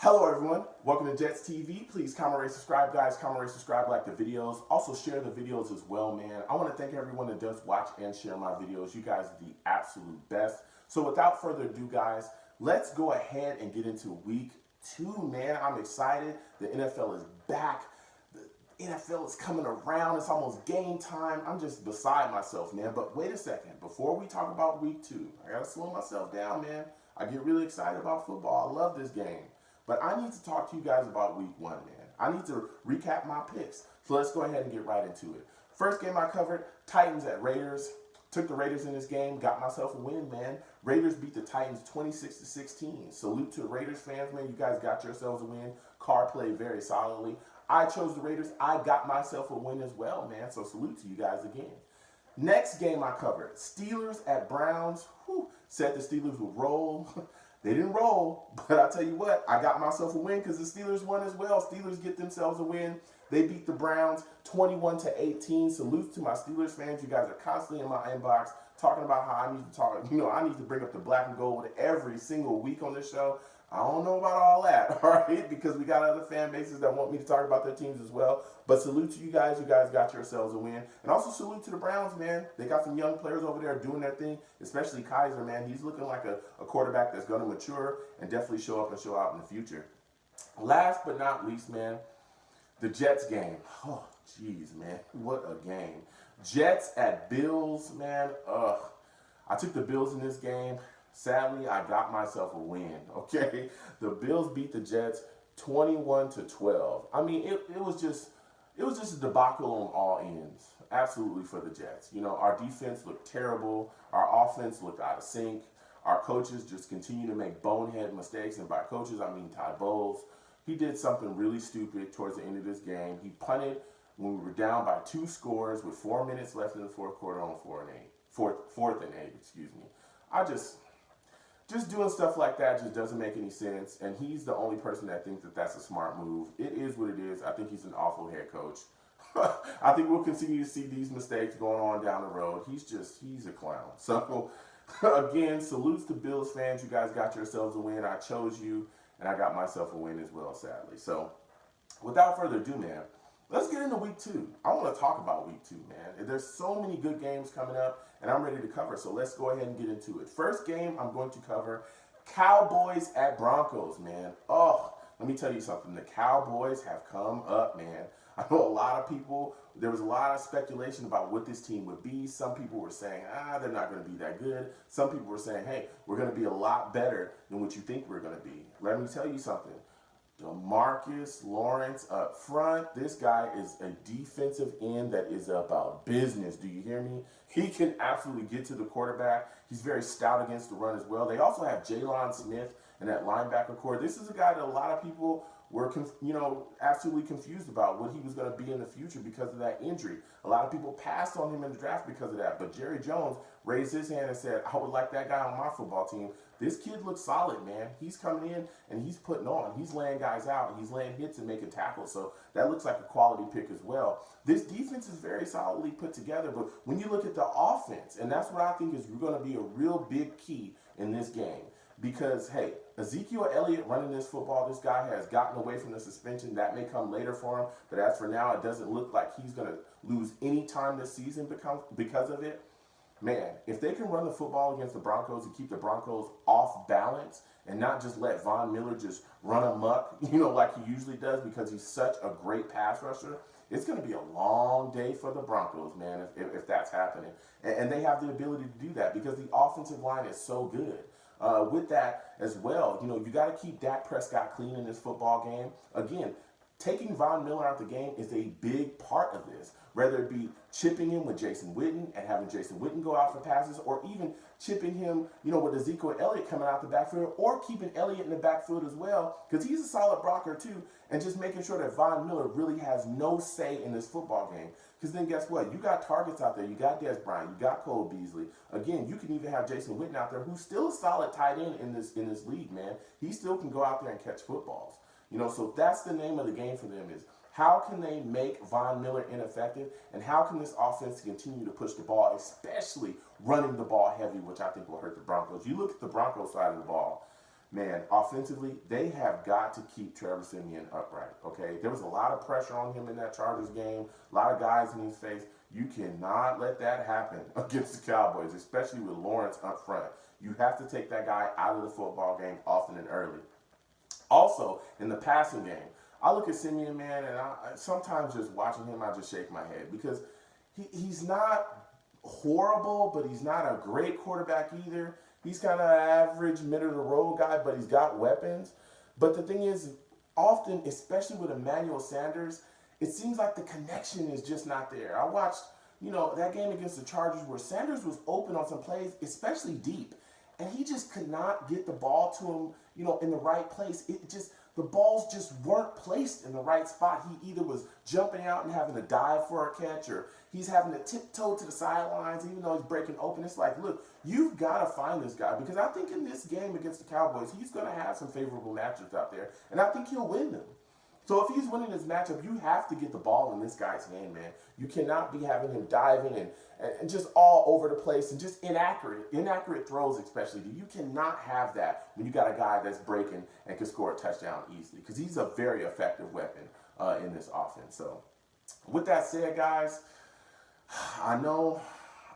Hello everyone, welcome to Jets TV. Please comment, rate, subscribe guys, comment, rate, subscribe, like the videos. Also share the videos as well, man. I want to thank everyone that does watch and share my videos. You guys are the absolute best. So without further ado guys, let's go ahead and get into week 2, man. I'm excited. The NFL is back. The NFL is coming around. It's almost game time. I'm just beside myself, man. But wait a second, before we talk about week 2, I gotta slow myself down, man. I get really excited about football. I love this game. But I need to talk to you guys about week 1, man. I need to recap my picks. So let's go ahead and get right into it. First game I covered, Titans at Raiders. Took the Raiders in this game, got myself a win, man. Raiders beat the Titans 26-16. Salute to Raiders fans, man. You guys got yourselves a win. Carr played very solidly. I chose the Raiders. I got myself a win as well, man. So salute to you guys again. Next game I covered, Steelers at Browns. Said the Steelers would roll. They didn't roll, but I tell you what, I got myself a win because the Steelers won as well. Steelers get themselves a win. They beat the Browns 21-18. Salute to my Steelers fans. You guys are constantly in my inbox talking about how I need to talk. I need to bring up the black and gold every single week on this show. I don't know about all that, all right? Because we got other fan bases that want me to talk about their teams as well. But salute to you guys. You guys got yourselves a win. And also salute to the Browns, man. They got some young players over there doing their thing, especially Kaiser, man. He's looking like a quarterback that's going to mature and definitely show up and show out in the future. Last but not least, man, the Jets game. Oh, jeez, man. What a game. Jets at Bills, man. Ugh. I took the Bills in this game. Sadly, I got myself a win, okay? The Bills beat the Jets 21-12. I mean, it was just a debacle on all ends, absolutely, for the Jets. Our defense looked terrible. Our offense looked out of sync. Our coaches just continue to make bonehead mistakes, and by coaches, I mean Todd Bowles. He did something really stupid towards the end of this game. He punted when we were down by 2 scores with 4 minutes left in the fourth quarter on 4th and 8, excuse me. Just doing stuff like that just doesn't make any sense, and he's the only person that thinks that that's a smart move. It is what it is. I think he's an awful head coach. I think we'll continue to see these mistakes going on down the road. He's a clown. So, again, salutes to Bills fans. You guys got yourselves a win. I chose you, and I got myself a win as well, sadly. So, without further ado, man, let's get into week 2. I want to talk about week 2, man. There's so many good games coming up, and I'm ready to cover. So let's go ahead and get into it. First game I'm going to cover, Cowboys at Broncos, man. Oh, let me tell you something. The Cowboys have come up, man. I know a lot of people, there was a lot of speculation about what this team would be. Some people were saying, they're not going to be that good. Some people were saying, hey, we're going to be a lot better than what you think we're going to be. Let me tell you something. Marcus Lawrence up front. This guy is a defensive end that is about business. Do you hear me? He can absolutely get to the quarterback. He's very stout against the run as well. They also have Jalen Smith in that linebacker core. This is a guy that a lot of people were, absolutely confused about what he was going to be in the future because of that injury. A lot of people passed on him in the draft because of that. But Jerry Jones raised his hand and said, I would like that guy on my football team. This kid looks solid, man. He's coming in and he's putting on. He's laying guys out and he's laying hits and making tackles. So that looks like a quality pick as well. This defense is very solidly put together. But when you look at the offense, and that's what I think is going to be a real big key in this game. Because, hey, Ezekiel Elliott running this football, this guy has gotten away from the suspension. That may come later for him. But as for now, it doesn't look like he's going to lose any time this season because of it. Man, if they can run the football against the Broncos and keep the Broncos off balance and not just let Von Miller just run amok, like he usually does because he's such a great pass rusher, it's going to be a long day for the Broncos, man, if that's happening. And they have the ability to do that because the offensive line is so good. With that as well, you got to keep Dak Prescott clean in this football game. Again, taking Von Miller out the game is a big part of this, whether it be chipping him with Jason Witten and having Jason Witten go out for passes, or even chipping him, with Ezekiel Elliott coming out the backfield, or keeping Elliott in the backfield as well, because he's a solid blocker too, and just making sure that Von Miller really has no say in this football game. Because then guess what? You got targets out there. You got Des Bryant. You got Cole Beasley. Again, you can even have Jason Witten out there, who's still a solid tight end in this league, man. He still can go out there and catch footballs. So that's the name of the game for them is how can they make Von Miller ineffective, and how can this offense continue to push the ball, especially running the ball heavy, which I think will hurt the Broncos. You look at the Broncos side of the ball, man, offensively, they have got to keep Trevor Siemian upright, okay? There was a lot of pressure on him in that Chargers game, a lot of guys in his face. You cannot let that happen against the Cowboys, especially with Lawrence up front. You have to take that guy out of the football game often and early. Also, in the passing game, I look at Simeon, man, and sometimes just watching him, I just shake my head because he's not horrible, but he's not a great quarterback either. He's kind of an average, middle-of-the-road guy, but he's got weapons. But the thing is, often, especially with Emmanuel Sanders, it seems like the connection is just not there. I watched, that game against the Chargers where Sanders was open on some plays, especially deep, and he just could not get the ball to him, in the right place. The balls just weren't placed in the right spot. He either was jumping out and having to dive for a catch, or he's having to tiptoe to the sidelines even though he's breaking open. It's like, look, you've got to find this guy, because I think in this game against the Cowboys, he's going to have some favorable matchups out there, and I think he'll win them. So if he's winning this matchup, you have to get the ball in this guy's hand, man. You cannot be having him diving and just all over the place and just inaccurate throws especially. You cannot have that when you got a guy that's breaking and can score a touchdown easily, because he's a very effective weapon in this offense. So with that said, guys, I know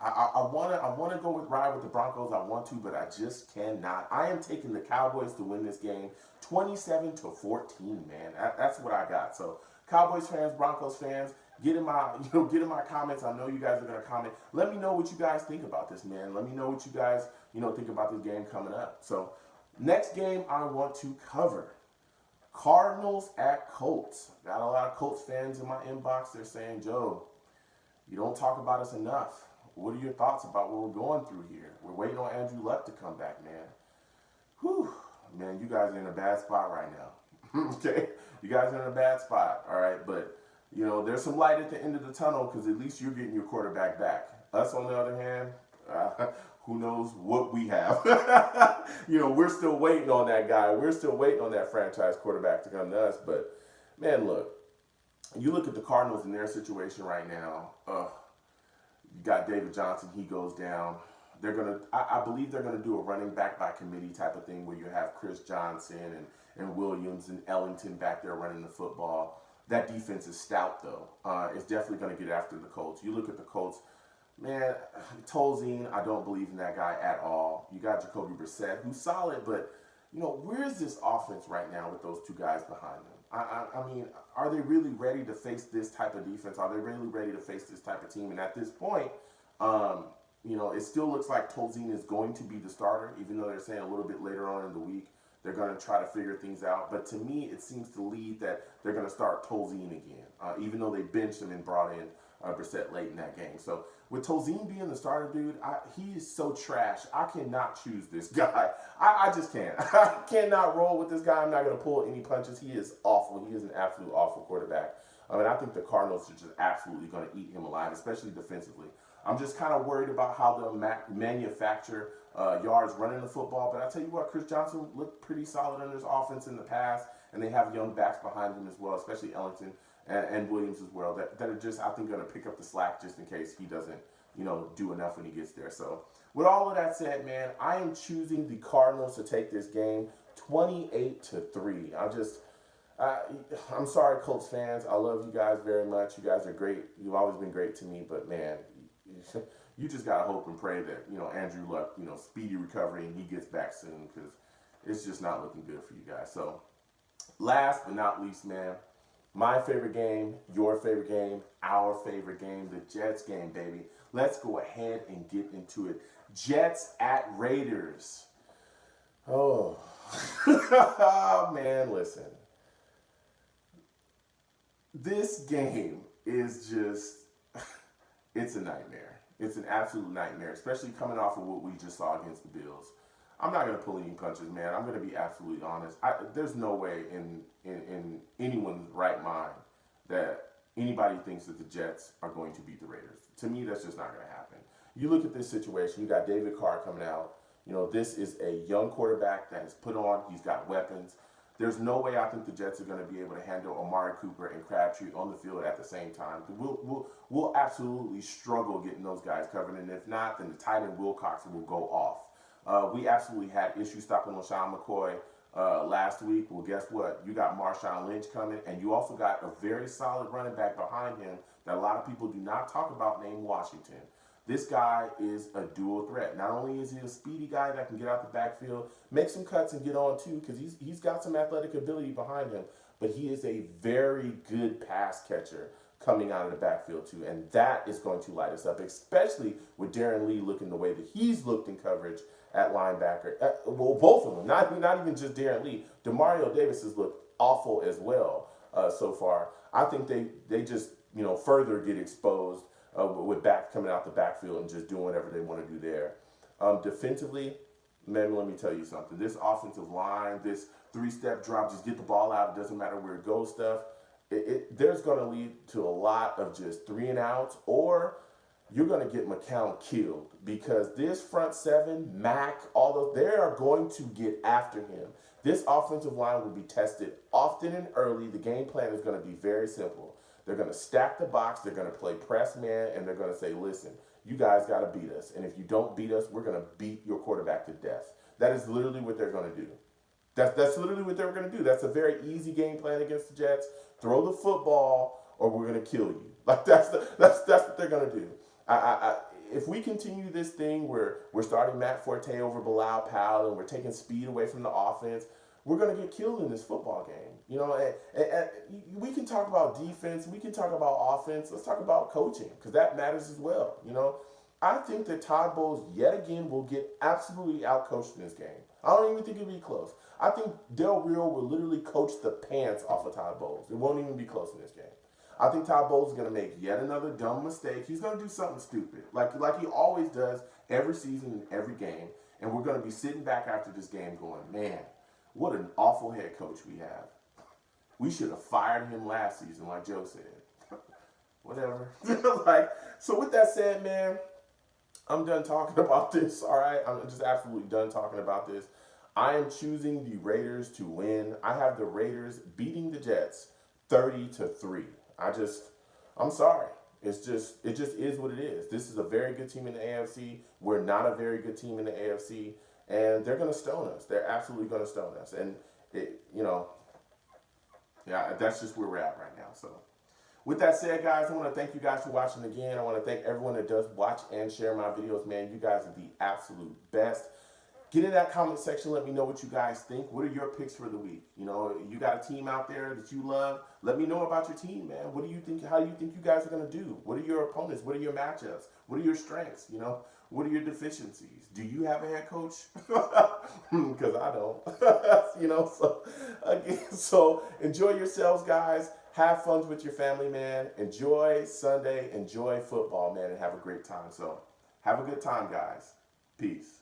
I want to go ride with the Broncos. I want to, but I just cannot. I am taking the Cowboys to win this game 27-14, man. That's what I got. So Cowboys fans, Broncos fans, get in my comments. I know you guys are going to comment. Let me know what you guys think about this, man. Let me know what you guys, think about this game coming up. So next game I want to cover, Cardinals at Colts. Got a lot of Colts fans in my inbox. They're saying, Joe, you don't talk about us enough. What are your thoughts about what we're going through here? We're waiting on Andrew Luck to come back, man. Whew. Man, you guys are in a bad spot right now. Okay? You guys are in a bad spot, all right? But, there's some light at the end of the tunnel, because at least you're getting your quarterback back. Us, on the other hand, who knows what we have. We're still waiting on that guy. We're still waiting on that franchise quarterback to come to us. But, man, look. You look at the Cardinals in their situation right now. You got David Johnson, he goes down. I believe they're gonna do a running back by committee type of thing where you have Chris Johnson and Williams and Ellington back there running the football. That defense is stout though. It's definitely gonna get after the Colts. You look at the Colts, man, Tolzien, I don't believe in that guy at all. You got Jacoby Brissett, who's solid, but where's this offense right now with those two guys behind them? I mean, are they really ready to face this type of defense? Are they really ready to face this type of team? And at this point, it still looks like Tolzien is going to be the starter, even though they're saying a little bit later on in the week they're going to try to figure things out. But to me, it seems to lead that they're going to start Tolzien again, even though they benched him and brought in Brissett late in that game. So with Tolzien being the starter, dude, he is so trash. I cannot choose this guy. I just can't. I cannot roll with this guy. I'm not going to pull any punches. He is awful. He is an absolute awful quarterback. I think the Cardinals are just absolutely going to eat him alive, especially defensively. I'm just kind of worried about how they'll manufacture yards running the football. But I tell you what, Chris Johnson looked pretty solid in his offense in the past, and they have young backs behind him as well, especially Ellington and Williams as well, that are just, I think, going to pick up the slack just in case he doesn't, do enough when he gets there. So with all of that said, man, I am choosing the Cardinals to take this game 28-3. I'm sorry, Colts fans. I love you guys very much. You guys are great. You've always been great to me, but man, you just got to hope and pray that, Andrew Luck, speedy recovery and he gets back soon, because it's just not looking good for you guys. So last but not least, man, my favorite game, your favorite game, our favorite game, the Jets game, baby. Let's go ahead and get into it. Jets at Raiders. Oh, man, listen. This game is just, it's a nightmare. It's an absolute nightmare, especially coming off of what we just saw against the Bills. I'm not going to pull any punches, man. I'm going to be absolutely honest. There's no way in anyone's right mind that anybody thinks that the Jets are going to beat the Raiders. To me, that's just not going to happen. You look at this situation. You got David Carr coming out. This is a young quarterback that is put on. He's got weapons. There's no way I think the Jets are going to be able to handle Amari Cooper and Crabtree on the field at the same time. We'll absolutely struggle getting those guys covered, and if not, then the tight end Wilcox will go off. We absolutely had issues stopping LaShawn McCoy last week. Well, guess what? You got Marshawn Lynch coming, and you also got a very solid running back behind him that a lot of people do not talk about named Washington. This guy is a dual threat. Not only is he a speedy guy that can get out the backfield, make some cuts and get on too, because he's got some athletic ability behind him, but he is a very good pass catcher coming out of the backfield too, and that is going to light us up, especially with Darren Lee looking the way that he's looked in coverage at linebacker. Well, both of them, not even just Darren Lee. Demario Davis has looked awful as well so far. I think they just further get exposed with back coming out the backfield and just doing whatever they want to do there. Defensively, man, let me tell you something. This offensive line, this three-step drop, just get the ball out, it doesn't matter where it goes stuff, there's going to lead to a lot of just 3-and-outs, or you're going to get McCown killed, because this front seven, Mack, all those, they are going to get after him. This offensive line will be tested often and early. The game plan is going to be very simple. They're going to stack the box, they're going to play press man, and they're going to say, listen, you guys got to beat us. And if you don't beat us, we're going to beat your quarterback to death. That is literally what they're going to do. That's literally what they're going to do. That's a very easy game plan against the Jets. Throw the football, or we're going to kill you. Like that's what they're going to do. If we continue this thing where we're starting Matt Forte over Bilal Powell and we're taking speed away from the offense, we're going to get killed in this football game. And we can talk about defense, we can talk about offense, let's talk about coaching, because that matters as well. I think that Todd Bowles yet again will get absolutely outcoached in this game. I don't even think it'll be close. I think Del Rio will literally coach the pants off of Todd Bowles. It won't even be close in this game. I think Todd Bowles is going to make yet another dumb mistake. He's going to do something stupid, like he always does every season and every game. And we're going to be sitting back after this game going, man, what an awful head coach we have. We should have fired him last season, like Joe said. Whatever. So with that said, man, I'm done talking about this, all right? I'm just absolutely done talking about this. I am choosing the Raiders to win. I have the Raiders beating the Jets 30-3. I'm sorry. It just is what it is. This is a very good team in the AFC. We're not a very good team in the AFC, and they're going to stone us. They're absolutely going to stone us. And, that's just where we're at right now. So with that said, guys, I want to thank you guys for watching again. I want to thank everyone that does watch and share my videos. Man, you guys are the absolute best. Get in that comment section. Let me know what you guys think. What are your picks for the week? You got a team out there that you love. Let me know about your team, man. What do you think? How do you think you guys are going to do? What are your opponents? What are your matchups? What are your strengths? What are your deficiencies? Do you have a head coach? Because I don't. So enjoy yourselves, guys. Have fun with your family, man. Enjoy Sunday. Enjoy football, man, and have a great time. So have a good time, guys. Peace.